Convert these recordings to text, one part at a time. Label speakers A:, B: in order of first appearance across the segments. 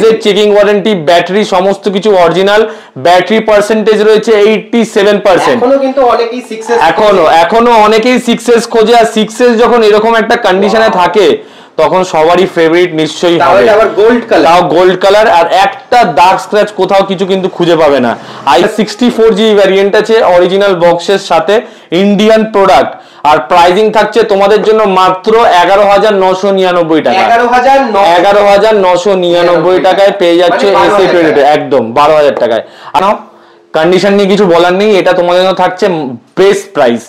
A: ডেজের checking warranty, battery সমস্ত কিছু original, battery percentage রয়েছে 87%।
B: এখনো কিন্তু অনেকেই 6s
A: এখনো অনেকেই 6s খোঁজে, আর 6s যখন এরকম একটা কন্ডিশনে থাকে তখন সবারই ফেভারিট নিশ্চয়ই হবে।
B: আবার গোল্ড কালার,
A: তাও গোল্ড কালার, আর একটা ডার্ক স্ক্র্যাচ কোথাও কিছু কিন্তু খুঁজে পাবে না। i64GB ভ্যারিয়েন্ট আছে অরিজিনাল বক্সের সাথে, ইন্ডিয়ান প্রোডাক্ট, আর প্রাইসিং থাকছে তোমাদের জন্য মাত্র 11,999 টাকা। 11,999 টাকায় পেয়ে যাচ্ছে এসি 22, একদম 12,000 টাকায়। আর কন্ডিশন নিয়ে কিছু বলার নেই, এটা তোমাদের জন্য থাকছে বেস্ট প্রাইস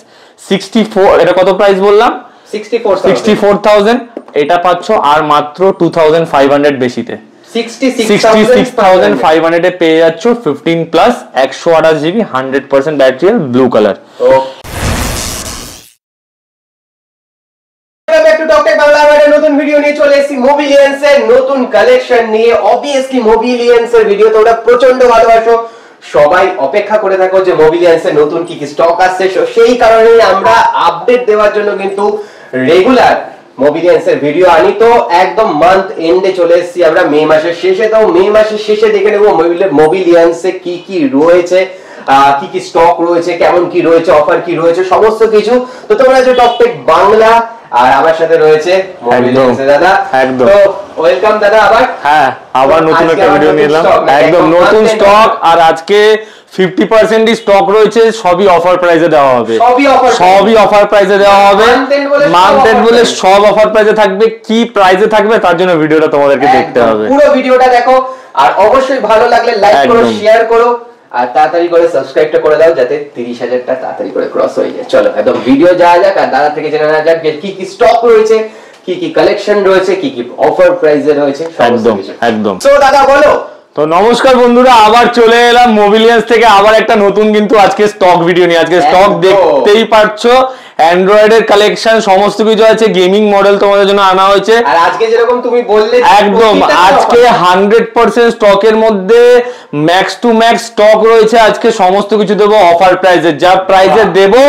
A: 64। এটা কত প্রাইস বললাম? 64,000। এটা পাচ্ছ আর মাত্র 2,500 বেশিতে, 66,500 এ পেয়ে যাচ্ছ 15+ 128GB 100% ব্যাটারি, ব্লু কালার।
B: নতুন ভিডিও নিয়ে চলে এসেছি মোবিলিয়ান্স এর নতুন কালেকশন নিয়ে। অবভিয়াসলি মোবিলিয়ান্স এর ভিডিও তোমরা প্রচন্ড ভালোবাসো, সবাই অপেক্ষা করে থাকো যে মোবিলিয়ান্স এর নতুন কি কি স্টক আসছে, সেই কারণে আমরা আপডেট দেওয়ার জন্য কিন্তু রেগুলার মোবিলিয়ান্স এর ভিডিও আনি। তো একদম মান্থ এন্ডে চলে এসেছি আমরা, মে মাসের শেষে। তো মে মাসের শেষে দেখে নেবো মোবিলিয়ান্স এ কি কি রয়েছে, কি কি স্টক রয়েছে, কেমন কি রয়েছে, অফার কি রয়েছে, সমস্ত কিছু। তো তোমরা যে টপটেক বাংলা, আর আমার সাথে রয়েছে মোবিলিয়ান্স দাদা।
A: একদম
B: তো ওয়েলকাম দাদা আবার।
A: হ্যাঁ, আবার নতুন একটা ভিডিও নিলাম, একদম নতুন স্টক। আর আজকে 50% স্টক রয়েছে, সবই অফার প্রাইসে দেওয়া হবে, সবই অফার প্রাইসে দেওয়া হবে। মান্থ এন্ড বলে সব অফার প্রাইসে থাকবে। কি প্রাইসে থাকবে তার জন্য ভিডিওটা তোমাদেরকে দেখতে হবে,
B: পুরো ভিডিওটা দেখো। আর অবশ্যই ভালো লাগলে লাইক করো, শেয়ার করো, আর তাড়াতাড়ি করে সাবস্ক্রাইবটা করে দাও যাতে 30,000টা তাড়াতাড়ি করে ক্রস হয়ে যায়। চলো একদম ভিডিও যাওয়া যাক, আর দাদা থেকে জেনে নেওয়া যাক কি কি স্টক রয়েছে, কি কি কালেকশন রয়েছে, কি কি অফার প্রাইসে রয়েছে।
A: একদম।
B: তো দাদা বলো।
A: তো নমস্কার বন্ধুরা, আবার চলে এলাম মোবিলিয়ান্স থেকে আবার একটা নতুন কিন্তু আজকে স্টক ভিডিও নিয়ে। আজকে স্টক দেখতেই পারছো, অ্যান্ড্রয়েড এর কালেকশন সমস্ত কিছু আছে, গেমিং মডেল তোমাদের জন্য আনা হয়েছে।
B: আর আজকে যেরকম তুমি বললে
A: একদম আজকে 100% স্টকের মধ্যে ম্যাক্স টু ম্যাক্স স্টক রয়েছে। আজকে সমস্ত কিছু দেবো অফার প্রাইসে, যা প্রাইসে দেবো।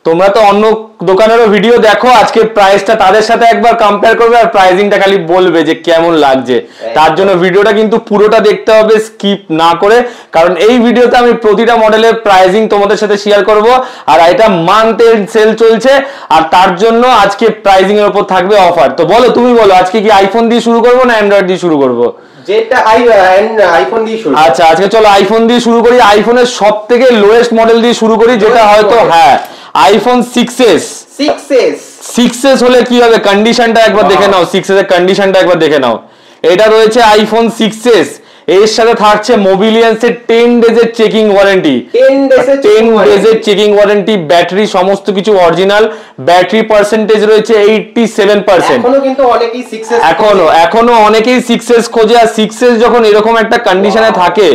A: তোমরা তো অন্য দোকানেরও ভিডিও দেখো, আজকে প্রাইসটা তাদের সাথে একবার কম্পেয়ার করবে আর প্রাইসিংটা খালি বলবে যে কেমন লাগছে। তার জন্য ভিডিওটা কিন্তু পুরোটা দেখতে হবে, স্কিপ না করে, কারণ এই ভিডিওতে আমি প্রতিটা মডেলের প্রাইসিং তোমাদের সাথে শেয়ার করব। আর এটা মান্থ এন্ড সেল চলছে, আর তার জন্য আজকে প্রাইসিং এর উপর থাকবে অফার। তো বলো, তুমি বলো আজকে কি আইফোন দিয়ে শুরু করবো না অ্যান্ড্রয়েড দিয়ে শুরু করবো?
B: যেটা আইফোন দিয়ে শুরু।
A: আচ্ছা, আজকে চলো আইফোন দিয়ে শুরু করি। আইফোনের সবথেকে লোয়েস্ট মডেল দিয়ে শুরু করি, যেটা হয়তো হ্যাঁ আইফোন 6s হলে কি হবে কন্ডিশনটা একবার দেখে নাও, 6s এর কন্ডিশনটা একবার দেখে নাও। এটা রয়েছে আইফোন 6s, এর সাথে থাকছে মোবিলিয়ান্স এর 10 ডেজের চেকিং ওয়ারেন্টি, 10 ডেজের চেকিং ওয়ারেন্টি, ব্যাটারি সমস্ত কিছু অরিজিনাল, ব্যাটারি পার্সেন্টেজ রয়েছে 87%।
B: এখনো কিন্তু অনেকেই 6s
A: এখনো অনেকেই 6s খোঁজে, আর 6s যখন এরকম একটা কন্ডিশনে থাকে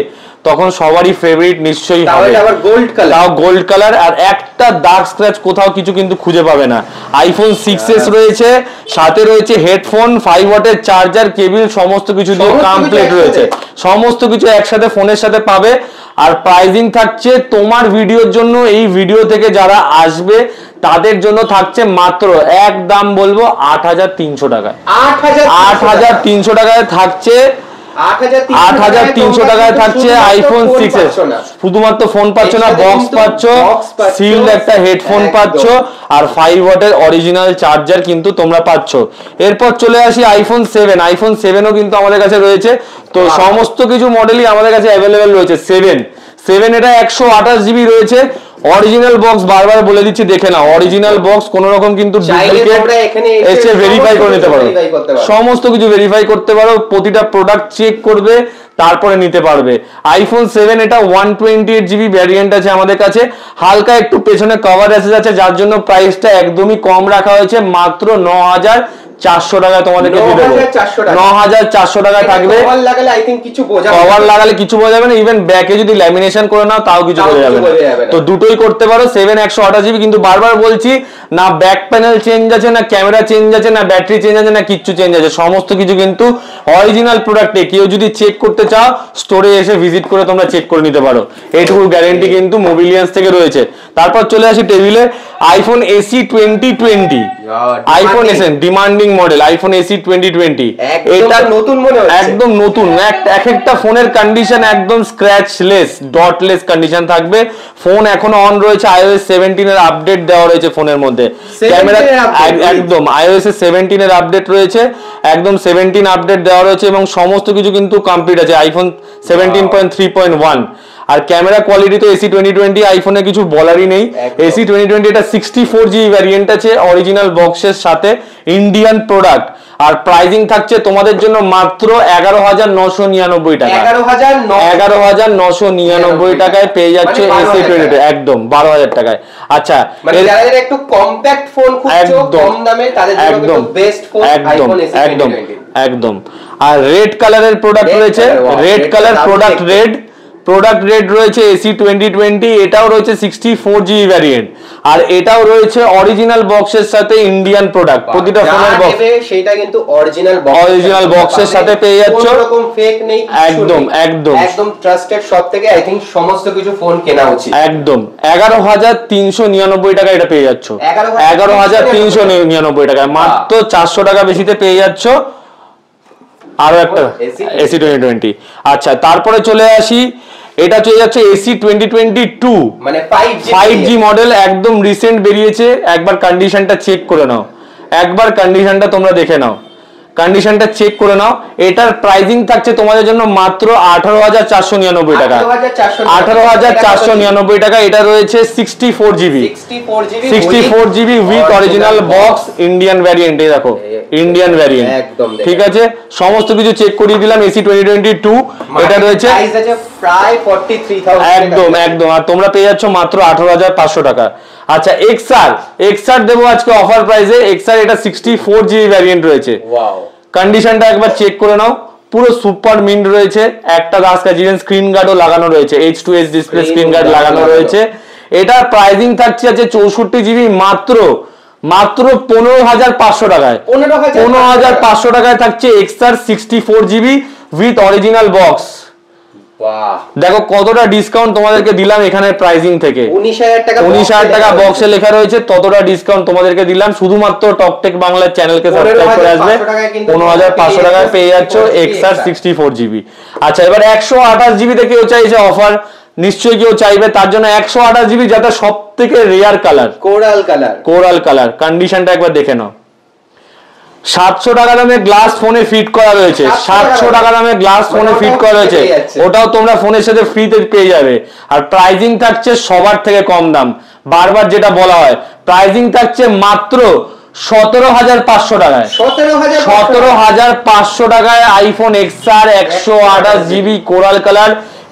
A: তখন সবারই ফেভারিট নিশ্চয়ই হবে।
B: আবার গোল্ড কালার,
A: তাও গোল্ড কালার, আর একটা ডার্ক স্ক্র্যাচ কোথাও কিছু কিন্তু খুঁজে পাবে না। আইফোন 6s রয়েছে, সাথে রয়েছে হেডফোন, 5 ওয়াটের চার্জার, কেবল সমস্ত কিছু দিয়ে কমপ্লিট রয়েছে, সমস্ত কিছু একসাথে ফোনের সাথে পাবে। আর প্রাইসিং থাকছে তোমার ভিডিওর জন্য, এই ভিডিও থেকে যারা আসবে তাদের জন্য থাকছে মাত্র এক দাম বলবো 8,300 টাকায়। 8,300 টাকায় থাকছে, 8,300 টাকায় থাকছে আইফোন 6s। শুধুমাত্র ফোন পাচ্ছ না, বক্স পাচ্ছ, সিলড একটা হেডফোন পাচ্ছ, আর 5 ওয়াটের অরিজিনাল চার্জার কিন্তু তোমরা পাচ্ছ। এরপর চলে আসি আইফোন 7। আইফোন 7ও কিন্তু আমাদের কাছে রয়েছে। তো সমস্ত কিছু মডেলই আমাদের কাছে অ্যাভেলেবেল রয়েছে। 7 এটা 128GB রয়েছে, অরিজিনাল বক্স, বারবার বলে দিচ্ছি দেখে নাও, অরিজিনাল বক্স, কোন রকম কিন্তু ডুপ্লিকেট এসে ভেরিফাই করে নিতে পারো, সমস্ত কিছু ভেরিফাই করতে পারো, প্রতিটা প্রোডাক্ট চেক করবে তারপরে নিতে পারবে। আইফোন 7 এটা 128GB ভ্যারিয়েন্ট আছে আমাদের কাছে, হালকা একটু পেছনে কভার আছে, যার জন্য প্রাইসটা একদমই কম রাখা হয়েছে, মাত্র 9,400 টাকা তোমাদেরকে দিয়ে দেবো। 9,400 টাকা থাকবে। কভার লাগালে কিছু বোঝা যাবে না, ইভেন ব্যাকে যদি ল্যামিনেশন করে নাও তাও কিছু বোঝা যাবে না। তো দুটোই করতে পারো। 7 128GB, কিন্তু বারবার বলছি না ব্যাক প্যানেল চেঞ্জ আছে, না ক্যামেরা চেঞ্জ আছে, না ব্যাটারি চেঞ্জ আছে, না কিচ্ছু চেঞ্জ আছে, সমস্ত কিছু কিন্তু অরিজিনাল প্রোডাক্টে কেউ যদি চেক করতে চাও স্টোরে এসে ভিজিট করে তোমরা চেক করে নিতে পারো, এইটুকু গ্যারেন্টি কিন্তু মোবিলিয়ান্স থেকে রয়েছে। তারপর চলে আসি টেবিলে iPhone SE 2020, iPhone SN demanding model iPhone SE 2020।
B: এটা নতুন মনে হচ্ছে,
A: একদম নতুন। এক একটা ফোনের কন্ডিশন একদম স্ক্র্যাচলেস ডটলেস কন্ডিশন থাকবে। ফোন এখনো অন রয়েছে, iOS 17 এর আপডেট দেওয়া রয়েছে ফোনের মধ্যে। ক্যামেরা একদম iOS 17 এর আপডেট রয়েছে, একদম 17 আপডেট দেওয়া রয়েছে এবং সমস্ত কিছু কিন্তু কমপ্লিট আছে আইফোন 17.3.1। আর ক্যামেরা কোয়ালিটি তো এসি 2020 আইফোনে কিছু বলারই নেই। এসি 2020 এটা 64GB ভ্যারিয়েন্ট আছে অরিজিনাল বক্সের সাথে, ইন্ডিয়ান প্রোডাক্ট। আর প্রাইজিং থাকছে তোমাদের জন্য মাত্র 11,999 টাকা। 11,999 টাকায় পেয়ে যাচ্ছে এসি 2020, একদম 12,000 টাকায়। আচ্ছা,
B: মানে যারা একটু কম্প্যাক্ট ফোন খুঁজছো কম দামে তাদের জন্য কিন্তু বেস্ট ফোন আইফোন এসি 2020
A: একদম। আর রেড কালারের প্রোডাক্ট রয়েছে, রেড কালার প্রোডাক্ট রেড রয়েছে এসি 2020, এটাও রয়েছে 64GB ভ্যারিয়েন্ট। আর এটাও রয়েছে অরিজিনাল বক্সের সাথে ইন্ডিয়ান প্রোডাক্ট। প্রতিটা ফোনের বক্স সেটা কিন্তু অরিজিনাল বক্সের সাথে পেয়ে যাচ্ছ,
B: কোনো রকম ফেক নেই,
A: একদম
B: একদম ট্রাস্টেড শপ থেকে আই থিংক সমস্ত কিছু ফোন কেনা উচিত।
A: একদম 11,399 টাকা এটা পেয়ে যাচ্ছ, 11,399 টাকায়, মাত্র 400 টাকা বেশিতে পেয়ে যাচ্ছ আরো একটা এসি 2020। আচ্ছা, তারপরে চলে আসি, এটা চলে যাচ্ছে এসি 2022,
B: মানে
A: 5G মডেল, একদম রিসেন্ট বেরিয়েছে। একবার কন্ডিশনটা চেক করে নাও, একবার কন্ডিশনটা তোমরা দেখে নাও, কন্ডিশনটা চেক করে নাও। এটার প্রাইজিং থাকছে তোমাদের জন্য মাত্র 18,499 টাকা, 18,499 টাকা। এটা রয়েছে 64GB with original box Indian variant. এই দেখো ইন্ডিয়ান ভ্যারিয়েন্ট, ঠিক আছে, সমস্ত কিছু চেক করিয়ে দিলাম। এসি 2022 এটা রয়েছে
B: প্রায় 43,000,
A: একদম। আর তোমরা পেয়ে যাচ্ছ মাত্র 18,500 টাকা। আচ্ছা, এক্সআর দেবো আজকে অফার প্রাইসে। এক্সআর এটা 64GB ভ্যারিয়েন্ট রয়েছে।
B: ওয়াও,
A: কন্ডিশনটা একবার চেক করে নাও, পুরো সুপার মিন্ট রয়েছে। একটা স্ক্রিন গার্ডও লাগানো রয়েছে, H2S ডিসপ্লে স্ক্রিন গার্ড লাগানো রয়েছে। এটার প্রাইসিং থাকছে আছে 64GB মাত্র 15,500 টাকায়। 15,500 টাকায় থাকছে XR 64GB with original box. দেখো কতটা ডিসকাউন্ট তোমাদেরকে দিলাম এখানে প্রাইসিং থেকে। 19,000 টাকা বক্সে লেখা রয়েছে, ততটা ডিসকাউন্ট তোমাদেরকে দিলাম। শুধুমাত্র টকটেক বাংলার চ্যানেলকে সাবস্ক্রাইব করে আসবে, 15,500 টাকায় পেয়ে যাচ্ছ এক্সআর 64GB। আচ্ছা, এবার 128GB তে কেউ চাইছে অফার, নিশ্চয়ই কেউ চাইবে, তার জন্য 128GB, যেটা সব থেকে রেয়ার কালার, কোরাল কালার। কন্ডিশনটা একবার দেখে নাও। 700 টাকা দামে গ্লাস ফোনে ফিট করা রয়েছে, 700 টাকা দামে গ্লাস ফোনে ফিট করা রয়েছে, ওটাও তোমরা ফোনের সাথে ফ্রিতে পেয়ে যাবে। আর প্রাইজিং থাকছে সবার থেকে কম দাম, বারবার যেটা বলা হয়, প্রাইজিং থাকছে মাত্র 17,500 টাকায়। 17,500 টাকায় iPhone XR 128GB coral colour,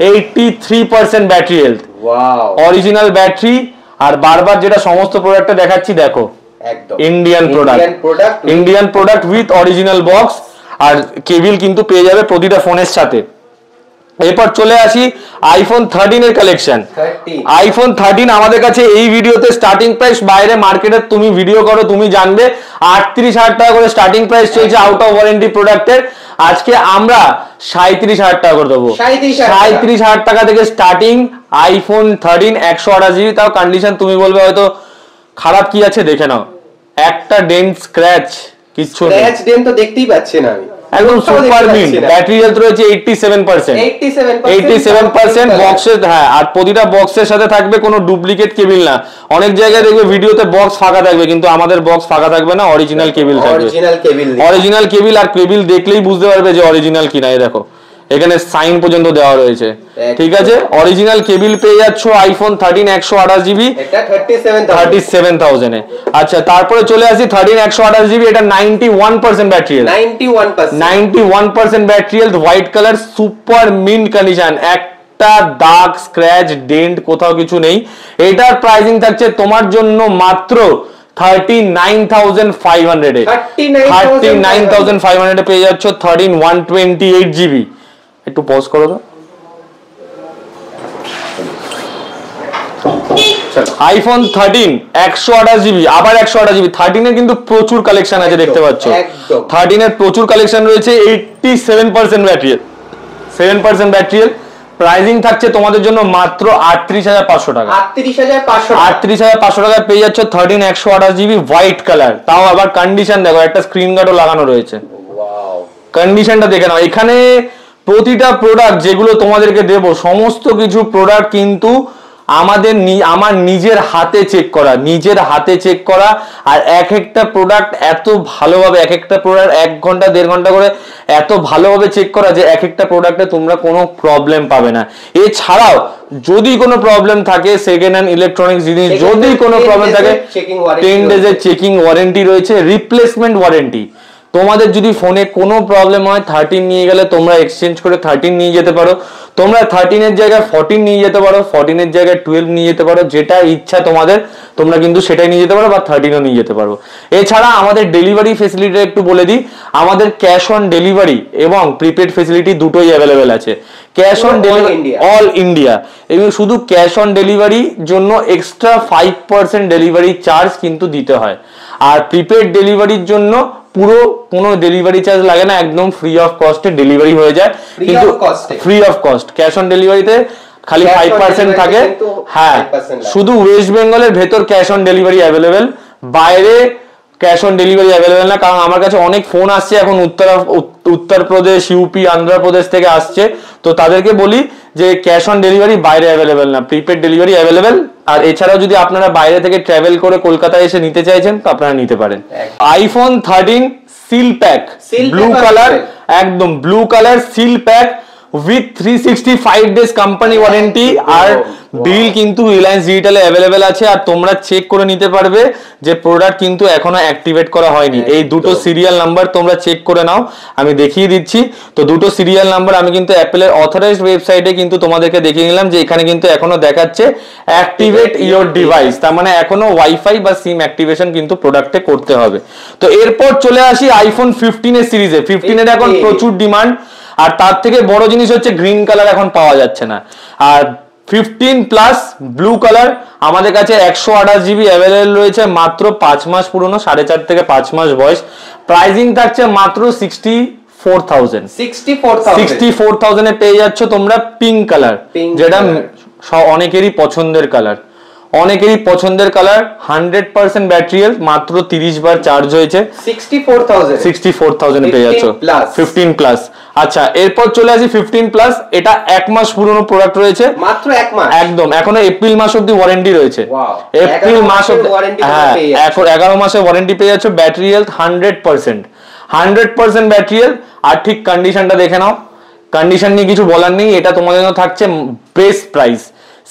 A: 83% battery health, original battery. আর বারবার যেটা সমস্ত প্রোডাক্টটা দেখাচ্ছি, দেখো Indian product with original box. আর কেবিল কিন্তু পেয়ে যাবে প্রতিটা ফোনের সাথে। এরপর চলে আসি আইফোন 13 এর কালেকশন। আইফোন 13 আমাদের কাছে এই ভিডিওতে স্টার্টিং প্রাইস, বাইরে মার্কেটে তুমি ভিডিও করো তুমি জানবে 38,000 টাকা করে স্টার্টিং প্রাইস চলছে আউট অফ ওয়ারেন্টি প্রোডাক্টের। আজকে আমরা 37,000 টাকা করে দেবো, 37,000 টাকা থেকে স্টার্টিং আইফোন 13 128GB। তাও কন্ডিশন তুমি বলবে হয়তো খারাপ কি আছে, দেখে নাও, একটা ডেন্ট স্ক্র্যাচ কিচ্ছু নেই,
B: স্ক্র্যাচ ডেন্ট তো দেখতেই পাচ্ছি না আমি,
A: একদম সুপার মিন্ট। ব্যাটারি হেলথ রয়েছে 87% বক্সের। হ্যাঁ, আর প্রতিটা বক্সের সাথে থাকবে কোনো ডুপ্লিকেট কেবিল না। অনেক জায়গায় দেখবে ভিডিওতে বক্স ফাঁকা থাকবে, কিন্তু আমাদের বক্স ফাঁকা থাকবে না, অরিজিনাল কেবিল থাকবে, অরিজিনাল কেবিল। আর কেবিল দেখলেই বুঝতে পারবে যে অরিজিনাল কিনা। এই দেখো এখানে সাইন পর্যন্ত দেওয়া রয়েছে, ঠিক আছে, অরিজিনাল কেবিল পেয়ে যাচ্ছ আইফোন 13 128GB,
B: এটা
A: 37,000 এ। আচ্ছা, তারপরে চলে আসি 13 128GB, এটা 91% battery health, 91% battery health, white colour, super mint condition, একটা দাগ স্ক্র্যাচ ডেন্ট কোথাও কিছু নেই। এটার প্রাইসিং থাকছে তোমার জন্য মাত্র 39,500 এ, 39,500 এ পেয়ে যাচ্ছ 13 128GB। একটু পজ করো তো। চলো, আইফোন 13 128 জিবি, আবার 128 জিবি। 13 এর কিন্তু প্রচুর কালেকশন আছে, দেখতে পাচ্ছ। 13 এর প্রচুর কালেকশন রয়েছে। 87% ব্যাটারি, 7% ব্যাটারি। প্রাইসিং থাকছে তোমাদের জন্য মাত্র 38,500 টাকা। 38,500 টাকায় পেয়ে যাচ্ছ 13 128 জিবি হোয়াইট কালার। তাও আবার কন্ডিশন দেখো, একটা স্ক্রিন গার্ডও লাগানো রয়েছে। কন্ডিশনটা দেখে নাও। এখানে প্রতিটা প্রোডাক্ট যেগুলো তোমাদেরকে দেব, সমস্ত কিছু প্রোডাক্ট কিন্তু আমার নিজের হাতে চেক করা, আর এক একটা প্রোডাক্ট এত ভালোভাবে, এক একটা প্রোডাক্ট 1 ঘন্টা 1.5 ঘন্টা করে এত ভালোভাবে চেক করা যে এক একটা প্রোডাক্টে তোমরা কোনো প্রবলেম পাবে না। এছাড়াও যদি কোনো প্রবলেম থাকে, সেকেন্ড হ্যান্ড ইলেকট্রনিক্স জিনিস যদি কোনো প্রবলেম থাকে, 10 ডেজের চেকিং ওয়ারেন্টি রয়েছে, রিপ্লেসমেন্ট ওয়ারেন্টি। তোমাদের যদি ফোনে কোনো প্রবলেম হয়, 13 নিয়ে গেলে তোমরা এক্সচেঞ্জ করে 13 নিয়ে যেতে পারো। তোমরা 13 এর জায়গায় 14 নিয়ে যেতে পারো, 14 এর জায়গায় 12 নিয়ে যেতে পারো, যেটা ইচ্ছা তোমাদের তোমরা কিন্তু সেটাই নিয়ে যেতে পারো, বা 13ও নিয়ে যেতে পারো। এছাড়া আমাদের ডেলিভারি ফেসিলিটি একটু বলে দিই, আমাদের ক্যাশ অন ডেলিভারি এবং প্রিপেড ফেসিলিটি দুটোই অ্যাভেলেবেল আছে। Cash on delivery all India, এবং শুধু ক্যাশ অন ডেলিভারির জন্য এক্সট্রা 5% ডেলিভারি চার্জ কিন্তু দিতে হয়। আর প্রিপেড ডেলিভারির জন্য পুরো কোনো ডেলিভারি চার্জ লাগে না, একদম ফ্রি অফ কস্টে ডেলিভারি হয়ে যায়। কিন্তু free of cost cash on ডেলিভারিতে খালি 5% থাকে। হ্যাঁ, শুধু ওয়েস্ট বেঙ্গলের ভেতর ক্যাশ অন ডেলিভারি অ্যাভেলেবেল, বাইরে ক্যাশ অন ডেলিভারি অ্যাভেলেবেল না। কারণ আমার কাছে অনেক ফোন আসছে এখন উত্তরপ্রদেশ, ইউপি, অন্ধ্রপ্রদেশ থেকে আসছে, তো তাদেরকে বলি যে ক্যাশ অন ডেলিভারি বাইরে অ্যাভেলেবেল না, প্রিপেড ডেলিভারি অ্যাভেলেবেল। আর এছাড়াও যদি আপনারা বাইরে থেকে ট্রাভেল করে কলকাতায় এসে নিতে চাইছেন, তো আপনারা নিতে পারেন। IPhone 13 seal pack, blue colour, একদম blue colour seal pack with 365 days company warranty. আর বিল কিন্তু রিলায়েন্স ডিজিটালে অ্যাভেলেবেল আছে, আর তোমরা চেক করে নিতে পারবে যে প্রোডাক্ট কিন্তু এখনো অ্যাক্টিভেট করা হয়নি। এই দুটো সিরিয়াল নাম্বার তোমরা চেক করে নাও, আমি দেখিয়ে দিচ্ছি। তো দুটো সিরিয়াল নাম্বার আমি কিন্তু অ্যাপেলের অথরাইজড ওয়েবসাইটে কিন্তু তোমাদেরকে দেখিয়ে নিলাম যে এখানে কিন্তু এখনো দেখাচ্ছে অ্যাক্টিভেট ইওর ডিভাইস, তার মানে এখনো ওয়াইফাই বা সিম অ্যাক্টিভেশন কিন্তু প্রোডাক্টে করতে হবে। তো এরপর চলে আসি আইফোন 15 এর সিরিজে। 15 এর এখন প্রচুর ডিমান্ড, আর তার থেকে বড় জিনিস হচ্ছে গ্রিন কালার এখন পাওয়া যাচ্ছে না। আর 15 প্লাস ব্লু কালার আমাদের কাছে 128 জিবি অ্যাভেলেবল রয়েছে, মাত্র 5 মাস পুরনো, 4.5 থেকে 5 মাস বয়স। প্রাইসিং থাকছে মাত্র 64,000 এ পেয়ে যাচ্ছ তোমরা পিঙ্ক কালার, যেটা অনেকেরই পছন্দের কালার, 100% ব্যাটারিয়াল, মাত্র 30 বার চার্জ হয়েছে। 64,000 এ পেয়ে যাচ্ছ 15 প্লাস। আচ্ছা, এরপর চলে আসি 15 প্লাস। এটা 1 মাস পুরনো প্রোডাক্ট রয়েছে, মাত্র 1 মাস, একদম এখনো এপ্রিল মাস অবধি ওয়ারেন্টি রয়েছে। এপ্রিল মাস অবধি, হ্যাঁ, এখন 11 মাসের ওয়ারেন্টি পেয়ে যাচ্ছ। Battery health 100% battery health. আর ঠিক কন্ডিশনটা দেখে নাও, কন্ডিশন নিয়ে কিছু বলার নেই। এটা তোমাদের জন্য থাকছে বেস্ট প্রাইস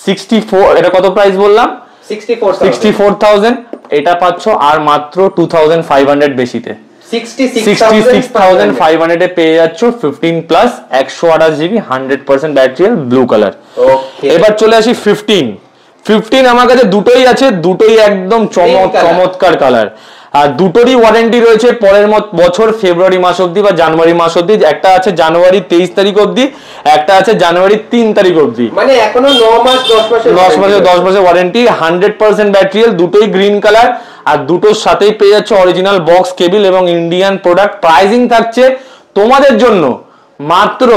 A: 64। এটা কত প্রাইস বললাম? 64,000। এটা পাচ্ছ আর মাত্র 2,500 বেশিতে, 66,500 এ পেয়ে যাচ্ছ 15 plus 128 GB 100% battery blue colour. এবার চলে আসি 15 আমার কাছে দুটোই আছে, দুটোই একদম চমৎকার কালার। আর দুটোরই ওয়ারেন্টি রয়েছে পরের বছর ফেব্রুয়ারি মাস অবধি বা জানুয়ারি মাস অবধি। একটা আছে জানুয়ারি 23 তারিখ অবধি, একটা আছে জানুয়ারি 3 তারিখ অবধি, মানে এখনো 9 মাসের ওয়ারেন্টি। 100% ব্যাটারি, দুটোই গ্রিন কালার, আর দুটোর সাথেই পেয়ে যাচ্ছে অরিজিনাল বক্স কেবিল এবং ইন্ডিয়ান প্রোডাক্ট। প্রাইসিং থাকছে তোমাদের জন্য মাত্র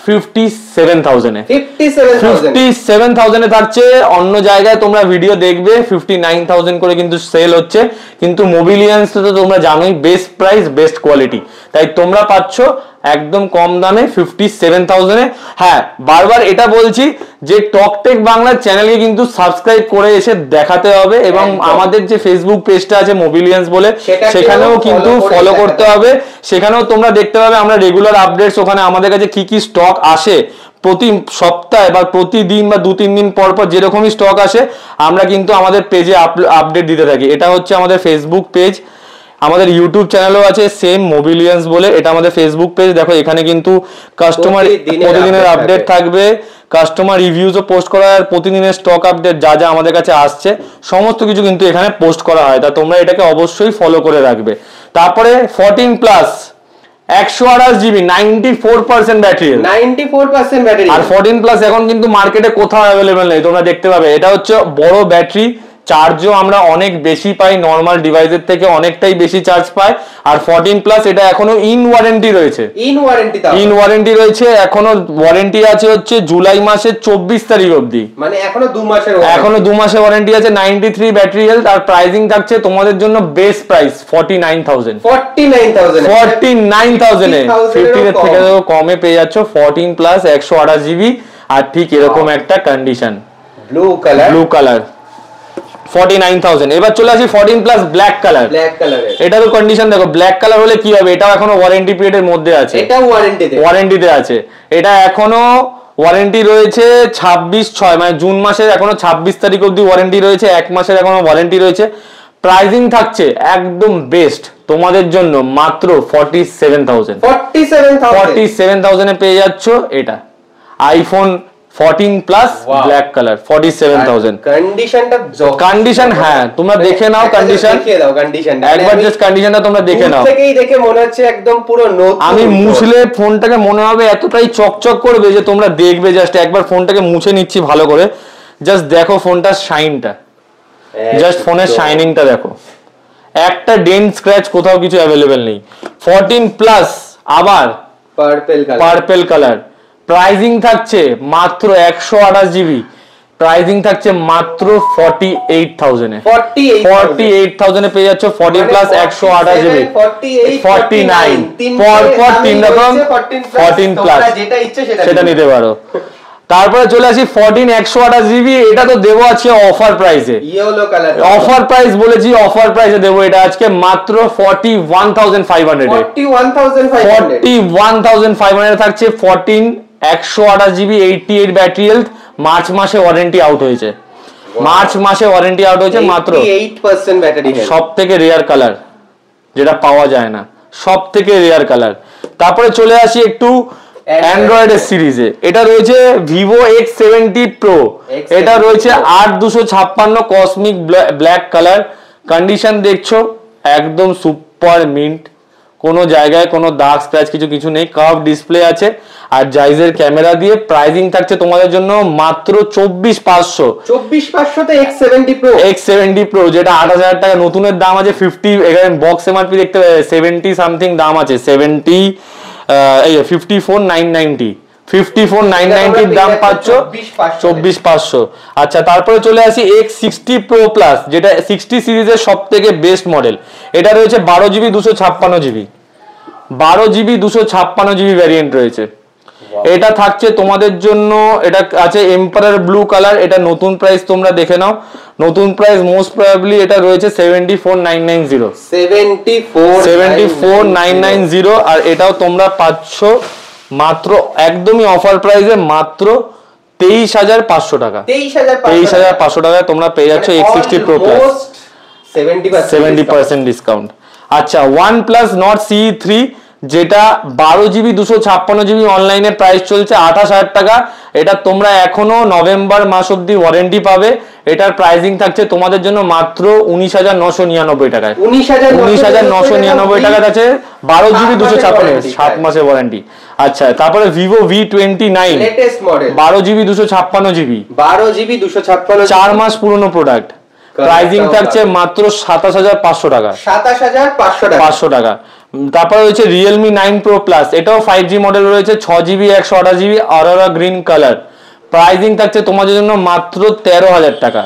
A: 57,000 এ, 57,000 এ থাকছে। অন্য জায়গায় তোমরা ভিডিও দেখবে 59,000 করে কিন্তু সেল হচ্ছে, কিন্তু মোবিলিয়ান্স তো তোমরা জানোই বেস্ট প্রাইস বেস্ট কোয়ালিটি, তাই তোমরা পাচ্ছ একদম কম দামে 57,000 এ। হ্যাঁ, বারবার এটা বলছি যে টকটেক বাংলা চ্যানেলকে কিন্তু সাবস্ক্রাইব করে এসে দেখাতে হবে, এবং আমাদের যে ফেসবুক পেজটা আছে মোবিলিয়ান্স বলে, সেখানেও কিন্তু ফলো করতে হবে। সেখানেও তোমরা দেখতে পাবে আমরা রেগুলার আপডেটস, ওখানে আমাদের কাছে কি কি স্টক আসে প্রতি সপ্তাহে বা প্রতিদিন বা 2-3 দিন পর পর যেরকমই স্টক আসে আমরা কিন্তু আমাদের পেজে আপডেট দিতে থাকি। এটা হচ্ছে আমাদের ফেসবুক পেজ। আমাদের ইউটিউব চ্যানেলও আছে সেম মোবিলিয়ান্স বলে, এটা আমাদের ফেসবুক পেজ। দেখো এখানে কিন্তু কাস্টমার প্রতিদিনের আপডেট থাকবে, কাস্টমার রিভিউজও পোস্ট করা হয়, আর প্রতিদিনের স্টক আপডেট যা যা আমাদের কাছে আসছে সমস্ত কিছু কিন্তু এখানে পোস্ট করা হয়, তা তোমরা এটাকে অবশ্যই ফলো করে রাখবে। তারপরে 14 প্লাস 128 জিবি 94% ব্যাটারি,
B: 94% ব্যাটারি।
A: আর 14 প্লাস এখন কিন্তু মার্কেটে কোথাও অ্যাভেলেবেল নেই, তোমরা দেখতে পাবে। এটা হচ্ছে বড় ব্যাটারি, চার্জও আমরা অনেক বেশি পাই, নর্মাল ডিভাইসের থেকে অনেকটাই বেশি চার্জ পাই। আর 14 প্লাস এটা এখনো ইন ওয়ারেন্টি রয়েছে, ইন ওয়ারেন্টি রয়েছে, এখনো ওয়ারেন্টি আছে হচ্ছে জুলাই মাসের 24 তারিখ অবধি,
B: মানে এখনো 2 মাসের,
A: এখনো 2 মাসের ওয়ারেন্টি আছে। 93 ব্যাটারি হেলথ, আর প্রাইসিং থাকছে তোমাদের জন্য বেস্ট প্রাইস 49000 এ 15 এর থেকে কমে পেয়ে যাচ্ছ 14 প্লাস 128 জিবি। আর ঠিক এরকম একটা কন্ডিশন
B: ব্লু
A: কালার 49000। এবার চলে আসি 14 প্লাস ব্ল্যাক কালার। এটারও কন্ডিশন দেখো, ব্ল্যাক কালার হলে কি হবে, এটাও এখনো ওয়ারেন্টি পিরিয়ডের মধ্যে আছে,
B: এটাও
A: ওয়ারেন্টিতে আছে। এটা এখনো ওয়ারেন্টি রয়েছে 26/6, মানে জুন মাসের এখনো 26 তারিখ অবধি ওয়ারেন্টি রয়েছে, 1 মাসের এখনো ওয়ারেন্টি রয়েছে। প্রাইসিং থাকছে একদম বেস্ট তোমাদের জন্য মাত্র 47000 এ পেয়ে যাচ্ছ এটা iPhone 14 plus black colour 47000। Condition হ্যাঁ তোমরা দেখে নাও, কন্ডিশন একবার জাস্ট কন্ডিশনটা তোমরা দেখে নাও,
B: দেখে মনে হচ্ছে একদম পুরো নতুন।
A: আমি মুছলে ফোনটাকে মনে হবে এতটাই চকচক করবে যে তোমরা দেখবে। জাস্ট একবার ফোনটাকে মুছে নিচ্ছি ভালো করে, জাস্ট দেখো ফোনটার শাইনটা, জাস্ট ফোনের শাইনিংটা দেখো, একটা ডেন্ট স্ক্র্যাচ কোথাও কিছু অ্যাভেলেবেল নেই। 14 প্লাস আবার পার্পল কালার, প্রাইসিং থাকছে মাত্র 128 জিবি, প্রাইসিং থাকছে মাত্র 48000 এ 48000 এ পেয়ে যাচ্ছ 14 প্লাস 128 জিবি 49। পরপর 3 রকম 14 প্লাস সেটা নিতে পারো। তারপরে চলে আসি 14 128 জিবি, এটা তো দেবো আজকে অফার প্রাইসে, অফার প্রাইস বলেছি, অফার প্রাইসে দেবো এটা আজকে মাত্র 41500 এ 41500 থাকছে 14 128 জিবি 88 ব্যাটারি হেলথ। মার্চ মাসে ওয়ারেন্টি আউট হয়েছে, মার্চ মাসে ওয়ারেন্টি আউট হয়েছে মাত্র
B: 88% ব্যাটারি হেলথ,
A: সব থেকে রেয়ার কালার যেটা পাওয়া যায় না, সব থেকে রেয়ার কালার। তারপরে চলে আসি একটু অ্যান্ড্রয়েড এর সিরিজে, এটা রয়েছে ভিভো X70 Pro, এটা রয়েছে 8256 কসমিক ব্ল্যাক কালার। কন্ডিশন দেখছো একদম সুপার মিন্ট, কোনো জায়গায় কোনো দাগ স্ক্র্যাচ কিছু নেই, কার্ভ ডিসপ্লে আছে আর জাইজের ক্যামেরা দিয়ে। প্রাইসিং থাকছে তোমাদের জন্য মাত্র 24500
B: তে X70 Pro,
A: যেটা 8000 টাকা, নতুনের দাম আছে 50, এখানে বক্স এমআরপি দেখতে 70 সামথিং দাম আছে, 54990 দাম পাচ্ছ 24500। আচ্ছা তারপরে চলে আসি X60 Pro Plus, যেটা 60 সিরিজের সব থেকে বেস্ট মডেল। এটা রয়েছে 12GB 256GB, 12GB 256GB variant রয়েছে। এটা থাকছে তোমাদের জন্য, এটা আছে এম্পারার ব্লু কালার। এটা নতুন প্রাইস তোমরা দেখে নাও, নতুন প্রাইস মোস্ট প্রবাবলি এটা রয়েছে 74990, আর এটাও তোমরা পাচ্ছ মাত্র একদমই অফার প্রাইসে মাত্র 23500 টাকা, 23500 টাকায় তোমরা পেয়ে যাচ্ছ X60 Pro Plus 70% ডিসকাউন্ট। আচ্ছা OnePlus Nord CE3, যেটা 12GB 256GB অনলাইনে প্রাইস চলছে 28000 টাকা। এটা তোমরা এখনো নভেম্বর মাস অবধি ওয়ারেন্টি পাবে। এটার প্রাইসিং থাকছে তোমাদের জন্য মাত্র 19999 টাকায়, 19999 টাকা আছে 12GB 256, 7 মাসের ওয়ারেন্টি। আচ্ছা তারপরে Vivo V29
B: latest model
A: 12GB 256GB, 4 মাস পুরনো প্রোডাক্ট। প্রাইসিং থাকছে মাত্র 27500 টাকা, 500 টাকা। তারপরে রয়েছে Realme 9 Pro Plus, এটাও 5G মডেল রয়েছে, 6GB 128GB Arora green colour. Pricing থাকছে তোমাদের জন্য মাত্র 13000 টাকা,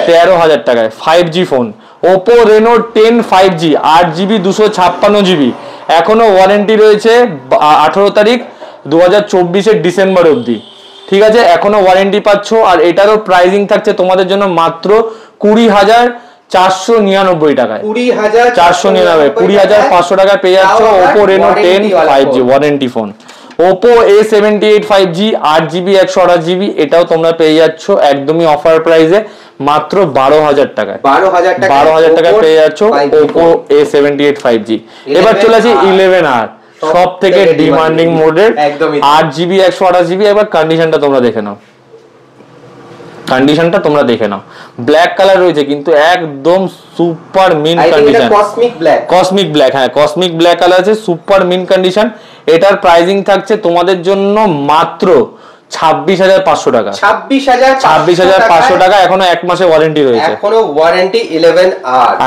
A: 13000 টাকায় 5G phone. Oppo Reno 10 5G 8GB 256GB, এখনো ওয়ারেন্টি রয়েছে 18 তারিখ 2024 ডিসেম্বর অবধি, ঠিক আছে, এখনো ওয়ারেন্টি পাচ্ছ। আর এটারও প্রাইসিং থাকছে তোমাদের জন্য মাত্র 20499 টাকায়, 20499, 20500 টাকায় পেয়ে যাচ্ছ Oppo Reno 10 5G warranty phone. Oppo A78 5G 8GB 128GB, এটাও তোমরা পেয়ে যাচ্ছ একদমই অফার প্রাইসে মাত্র 12000 টাকায়, 12000 টাকায় পেয়ে যাচ্ছ Oppo A78 5G। এবার চলে আসি 11R, সব থেকে ডিমান্ডিং মডেল 8GB 128GB। এবার কন্ডিশনটা তোমরা দেখে নাও, কন্ডিশনটা তোমরা দেখে নাও, ব্ল্যাক কালার রয়েছে কিন্তু একদম super mint condition, cosmic black, হ্যাঁ কসমিক ব্ল্যাক কালার আছে, সুপার মিন কন্ডিশন। এটার প্রাইসিং থাকছে তোমাদের জন্য মাত্র 26,500 টাকা, 26,500 টাকা। এখনো এক মাসে ওয়ারেন্টি রয়েছে,
B: এখনো ওয়ারেন্টি 11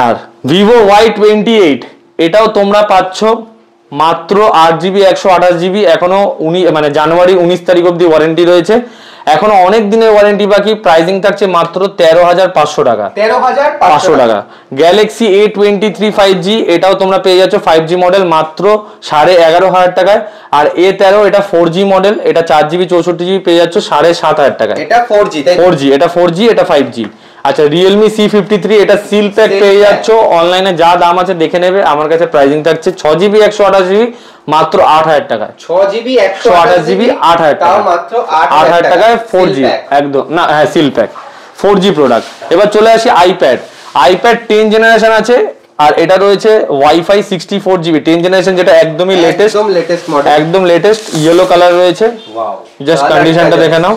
A: আর ভিভো Y28 এটাও তোমরা পাচ্ছ মাত্র 8GB 128GB, এখনো মানে জানুয়ারি 19 তারিখ অবধি ওয়ারেন্টি রয়েছে, এখনো অনেক দিনের ওয়ারেন্টি বাকি। প্রাইসিং থাকছে মাত্র 13,500 টাকা, 13,500 টাকা। গ্যালাক্সি A23 5G এটাও তোমরা পেয়ে যাচ্ছ 5G মডেল মাত্র 11,500 টাকায়। আর A13 এটা 4G মডেল, এটা 4GB 64GB পেয়ে যাচ্ছ 7,500 টাকায়।
B: এটা 4G,
A: এটা 4G, এটা 5G। আচ্ছা Realme C53 এটা সিল প্যাক পেয়ে যাচ্ছ, অনলাইনে যা দাম আছে দেখে নেবে। আমার কাছে প্রাইসিং থাকছে 6GB 128GB মাত্র 8,000 টাকায়,
B: 6GB 128GB
A: 8,000 টাকা,
B: মাত্র
A: 8,000 টাকায় 4G একদম না, হ্যাঁ সিল প্যাক 4G প্রোডাক্ট। এবার চলে আসি আইপ্যাড 10 জেনারেশন আছে, আর এটা রয়েছে ওয়াইফাই 64GB 10 জেনারেশন, যেটা একদমই লেটেস্ট মডেল, একদম লেটেস্ট ইয়েলো কালার রয়েছে। ওয়াও, জাস্ট কন্ডিশনটা দেখে নাও,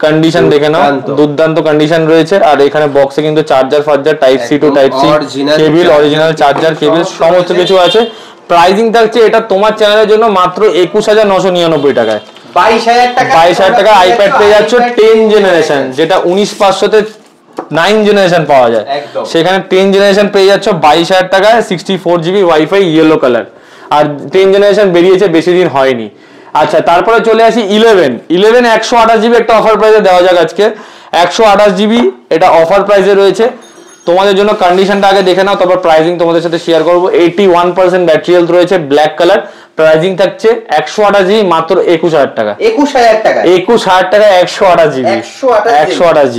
A: কন্ডিশন দেখে নাও, দুর্দান্ত কন্ডিশন রয়েছে। আর এখানে বক্সে কিন্তু চার্জার ফার্জার type C to type C cable, original charger cable সমস্ত কিছু আছে। প্রাইসিং থাকছে এটা তোমার চ্যানেলের জন্য মাত্র 21,999 টাকায়, 22,000 টাকা আইপ্যাড পেয়ে যাচ্ছ 10 জেনারেশন, যেটা 19,500 9 জেনারেশন পাওয়া যায়, সেখানে 10 জেনারেশন পেয়ে যাচ্ছ 22,000 টাকায়, 64GB ওয়াইফাই ইয়েলো কালার। আর 10 জেনারেশন বেরিয়েছে বেশি দিন হয়নি। আচ্ছা তারপরে চলে আসি 11 128GB একটা অফার প্রাইসে দেওয়া যাক আজকে, 128GB এটা অফার প্রাইসে রয়েছে তোমাদের জন্য। কন্ডিশনটা আগে দেখে নাও, তারপর প্রাইসিং তোমাদের সাথে শেয়ার করবো। 81% ব্যাটারি হেলথ রয়েছে, ব্ল্যাক কালার, প্রাইসিং থাকছে 128GB মাত্র 21,000 টাকা, 21,000 টাকা 128GB,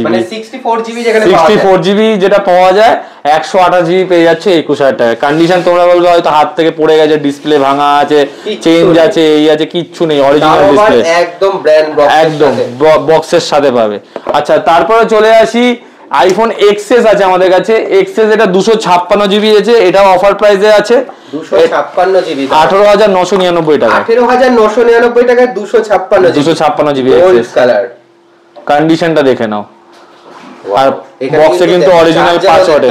B: মানে 64GB যেখানে
A: 64GB যেটা পাওয়া যায় 128GB পেয়ে যাচ্ছে 21,000 টাকা। কন্ডিশন তোমরা বলবে হয়তো হাত থেকে পড়ে গেছে, ডিসপ্লে ভাঙা আছে, চেঞ্জ আছে, এই আছে, কিচ্ছু নেই, অরিজিনাল ডিসপ্লে,
B: একদম ব্র্যান্ড বক্স,
A: একদম বক্সের সাথে পাবে। আচ্ছা তারপরে চলে আসি আইফোন XS আছে আমাদের কাছে, XS এটা 256GB আছে, এটা অফার প্রাইসে আছে
B: 256GB
A: 18,999 টাকা,
B: 18,999 টাকায় 256GB গোল্ড কালার।
A: কন্ডিশনটা দেখে নাও, আর বক্সে কিন্তু original password,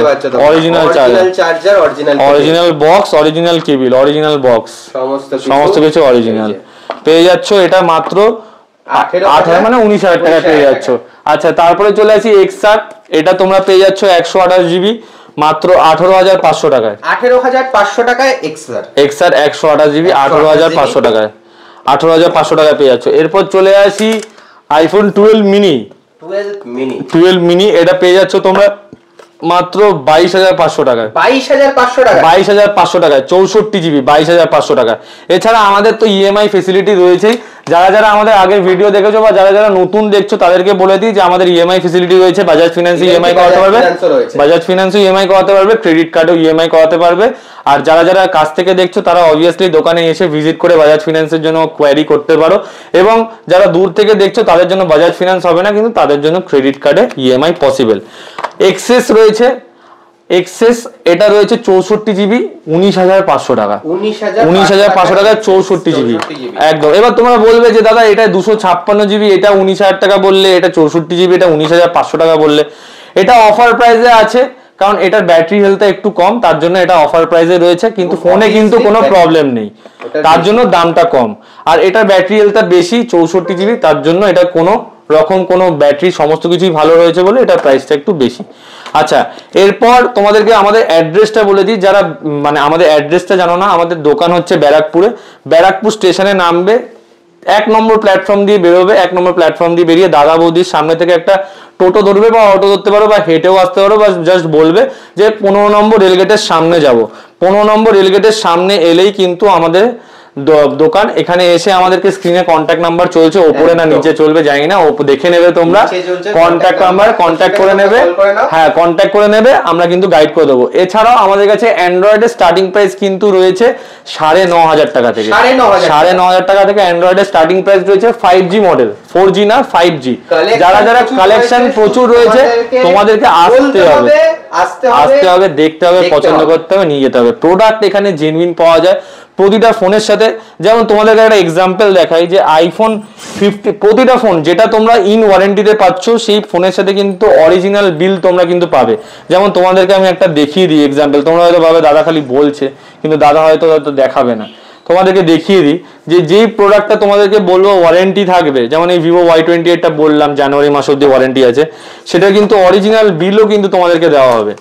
A: original charger, original box, original কেবল, অরিজিনাল বক্স, সমস্ত কিছু অরিজিনাল পেয়ে যাচ্ছ। এটা মাত্র 18 মানে 19,000 টাকা পেয়ে যাচ্ছ। আচ্ছা তারপরে চলে আসি XR, এটা তোমরা পেয়ে যাচ্ছ 128GB মাত্র 18,500 টাকায়,
B: 18,500 টাকায়
A: XR 128GB 18,500 টাকায়, 18,500 টাকায় পেয়ে যাচ্ছ। এরপর চলে আসি আইফোন 12 মিনি, এটা পেয়ে যাচ্ছ তোমরা মাত্র 22,500 টাকায়, 22,500 টাকায় 64GB 22,500 টাকা। এছাড়া আমাদের তো ইএমআই ফেসিলিটি রয়েছে, যারা আমাদের আগের ভিডিও দেখেছো বা যারা নতুন দেখছো তাদেরকে বলে দিই যে আমাদের ইএমআই ফেসিলিটি রয়েছে, বাজাজ ফিন্যান্সে ইএমআই করাতে পারবে, বাজাজ ফিন্যান্সে ইএমআই করাতে পারবে, ক্রেডিট কার্ডেও ইএমআই করাতে পারবে। আর যারা কাছ থেকে দেখছো তারা অবভিয়াসলি দোকানে এসে ভিজিট করে বাজাজ ফিন্যান্সের জন্য কোয়ারি করতে পারো, এবং যারা দূর থেকে দেখছো তাদের জন্য বাজাজ ফিন্যান্স হবে না, কিন্তু তাদের জন্য ক্রেডিট কার্ডে ইএমআই পসিবল। এক্সেস রয়েছে, এক্সেস এটা রয়েছে 64GB 19,500 টাকা, 19,500 টাকা 64GB একদম। এবার তোমরা বলবে যে দাদা এটা 256GB, এটা 19,000 টাকা বললে, এটা 64GB, এটা 19,500 টাকা বললে। এটা অফার প্রাইসে আছে, কারণ এটার ব্যাটারি হেলথটা একটু কম, তার জন্য এটা অফার প্রাইসে রয়েছে, কিন্তু ফোনে কিন্তু কোনো প্রবলেম নেই, তার জন্য দামটা কম। আর এটার ব্যাটারি হেলথটা বেশি 64GB, তার জন্য এটা কোনো রকম কোনো ব্যাটারি সমস্ত কিছুই ভালো রয়েছে বলে এটার প্রাইসটা একটু বেশি। আচ্ছা এরপর তোমাদেরকে আমাদের অ্যাড্রেসটা বলে দিই, যারা মানে আমাদের অ্যাড্রেসটা জানো না, আমাদের দোকান হচ্ছে ব্যারাকপুরে, ব্যারাকপুর স্টেশনে নামবে, 1 নম্বর প্ল্যাটফর্ম দিয়ে বেরোবে, 1 নম্বর প্ল্যাটফর্ম দিয়ে বেরিয়ে দাদা বৌদির সামনে থেকে একটা টোটো ধরবে বা অটো ধরতে পারো বা হেঁটেও আসতে পারো, বা জাস্ট বলবে যে 15 নম্বর রেলগেটের সামনে যাব। 15 নম্বর রেলগেটের সামনে এলেই কিন্তু আমাদের দোকান। এখানে এসে আমাদেরকে স্ক্রিনে কন্ট্যাক্ট নাম্বার চলছে, ওপরে না নিচে চলবে জানি না, দেখে নেবে তোমরা, কন্ট্যাক্ট নাম্বার কন্ট্যাক্ট করে নেবে, হ্যাঁ কন্ট্যাক্ট করে নেবে, আমরা কিন্তু গাইড করে দেবো। এছাড়াও আমাদের কাছে অ্যান্ড্রয়েডের স্টার্টিং প্রাইস কিন্তু রয়েছে 9,500 টাকা থেকে, 9,500 টাকা থেকে অ্যান্ড্রয়েডের স্টার্টিং প্রাইস রয়েছে। 5G মডেল, 4G না 5G। যারা কালেকশন প্রচুর রয়েছে, তোমাদেরকে আসতে হবে, দেখতে হবে, পছন্দ করতে হবে, নিয়ে যেতে হবে। প্রোডাক্ট এখানে জেনুইন পাওয়া যায়, প্রতিটা ফোনের সাথে সাথে যেমন তোমাদেরকে একটা এক্সাম্পল দেখাই যে আইফোন 50 প্রতিটা ফোন যেটা তোমরা ইন ওয়ারেন্টিতে পাচ্ছ সেই ফোনের সাথে কিন্তু অরিজিনাল বিল তোমরা কিন্তু পাবে। যেমন তোমাদেরকে আমি একটা দেখিয়ে দিই এক্সাম্পল, তোমরা হয়তো ভাবে দাদা খালি বলছে, কিন্তু দাদা হয়তো দেখাবে না। তোমাদেরকে দেখিয়ে দিই যে যেই প্রোডাক্টটা তোমাদেরকে বলবো ওয়ারেন্টি থাকবে, যেমন এই ভিভো Y28টা বললাম জানুয়ারি মাস অব্দি ওয়ারেন্টি আছে, সেটা কিন্তু অরিজিনাল বিলও কিন্তু তোমাদেরকে দেওয়া হবে,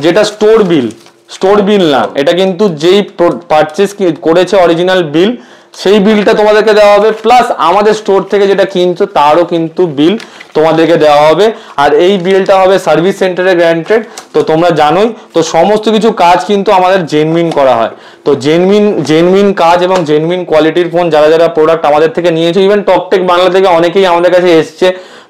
A: যেটা স্টোর বিল না, এটা কিন্তু যেই পারচেজ করেছে অরিজিনাল বিল সেই বিলটা তোমাদেরকে দেওয়া হবে, প্লাস আমাদের স্টোর থেকে যেটা কিনছো তারও কিন্তু বিল তোমাদেরকে দেওয়া হবে। আর এই বিলটা হবে সার্ভিস সেন্টারে গ্যারান্টেড। তো তোমরা জানোই তো সমস্ত কিছু কাজ কিন্তু আমাদের জেনুইন করা হয়। তো জেনুইন কাজ এবং জেনুইন কোয়ালিটির ফোন যারা যারা প্রোডাক্ট আমাদের থেকে নিয়েছে, ইভেন টকটেক বাংলা থেকে অনেকেই আমাদের কাছে এসছে,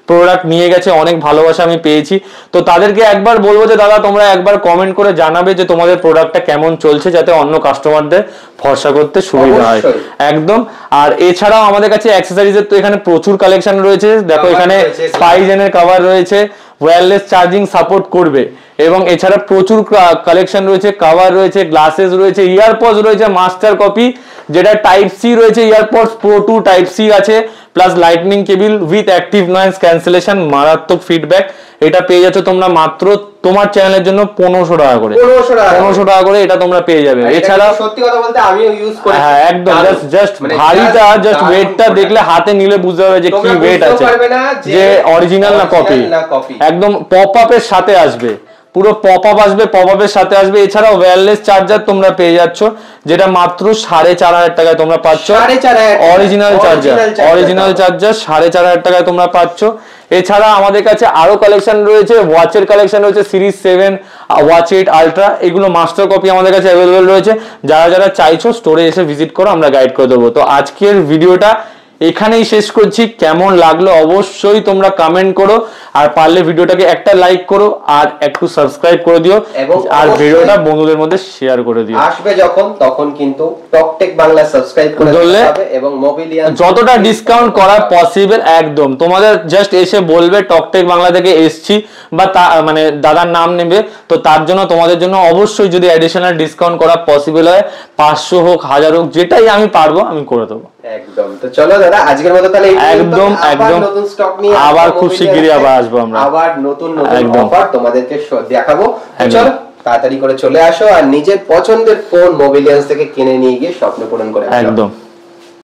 A: প্রোডাক্ট নিয়ে গেছে, অনেক ভালোবাসা আমি পেয়েছি। তো তাদেরকে একবার বলবো যে দাদা তোমরা একবার কমেন্ট করে জানাবে যে তোমাদের প্রোডাক্টটা কেমন চলছে, যাতে অন্য কাস্টমারদের ভরসা করতে সুবিধা হয়। একদম। আর এছাড়াও আমাদের কাছে অ্যাক্সেসরিজের তো এখানে প্রচুর কালেকশন রয়েছে। দেখো এখানে 5N এর কভার রয়েছে, ওয়্যারলেস চার্জিং সাপোর্ট করবে, এবং এছাড়া প্রচুর কালেকশন রয়েছে, কভার রয়েছে, গ্লাসেস রয়েছে, ইয়ারপডস রয়েছে মাস্টার কপি, যেটা টাইপ সি রয়েছে, ইয়ারপডস প্রো 2 টাইপ সি আছে, plus lightning cable with active noise cancellation, মারাত্মক ফিডব্যাক। এটা পেয়ে যাচ্ছ তোমরা মাত্র তোমার চ্যানেলের জন্য 1500 টাকা করে, 1500 টাকা করে এটা তোমরা পেয়ে যাবে। এছাড়া সত্যি কথা বলতে আমিও ইউজ করি। হ্যাঁ একদম, জাস্ট ভারীটা, জাস্ট ওয়েটটা দেখলে হাতে নিলে বুঝতে পারবে যে কি ওয়েট আছে, যে অরিজিনাল না কপি। একদম পপ আপের সাথে আসবে, পুরো পপ আপ আসবে, পপ আপের সাথে আসবে। এছাড়াও ওয়্যারলেস চার্জার তোমরা পেয়ে যাচ্ছ, যেটা মাত্র 4500 টাকায় তোমরা পাচ্ছ। অরিজিনাল চার্জার 4500 টাকায় তোমরা পাচ্ছ। এছাড়া আমাদের কাছে আরো কালেকশন রয়েছে, ওয়াচের কালেকশন রয়েছে, সিরিজ 7, ওয়াচ 8 আলট্রা, এগুলো মাস্টার কপি আমাদের কাছে অ্যাভেলেবেল রয়েছে। যারা যারা চাইছো স্টোরে এসে ভিজিট করো, আমরা গাইড করে দেবো। তো আজকের ভিডিওটা এখানেই শেষ করছি। কেমন লাগলো অবশ্যই তোমরা কমেন্ট করো, আর পারলে ভিডিওটাকে একটা লাইক করো আর একটু সাবস্ক্রাইব করে দিও, আর ভিডিওটা বন্ধুদের মধ্যে শেয়ার করে দিও। আসবে যখন তখন কিন্তু টকটেক বাংলা সাবস্ক্রাইব করে দিতে হবে, এবং মোবিলিয়ান যতটা ডিসকাউন্ট করা পসিবল একদম তোমাদের জাস্ট এসে বলবে টকটেক বাংলা থেকে এসছি, বা মানে দাদার নাম নেবে, তো তার জন্য তোমাদের জন্য অবশ্যই যদি অ্যাডিশনাল ডিসকাউন্ট করা পসিবল হয়, 500 হোক 1000 হোক, যেটাই আমি পারবো আমি করে দেবো। একদম। তো চলো দাদা আজকের মতো তাহলে একদম নতুন স্টক নিয়ে আবার খুব শিগগিরই আবার আসবো আমরা, আবার নতুন অফার তোমাদেরকে দেখাবো। চলো তাড়াতাড়ি করে চলে আসো আর নিজের পছন্দের ফোন মোবিলিয়ান্স থেকে কিনে নিয়ে গিয়ে স্বপ্ন পূরণ করে একদম।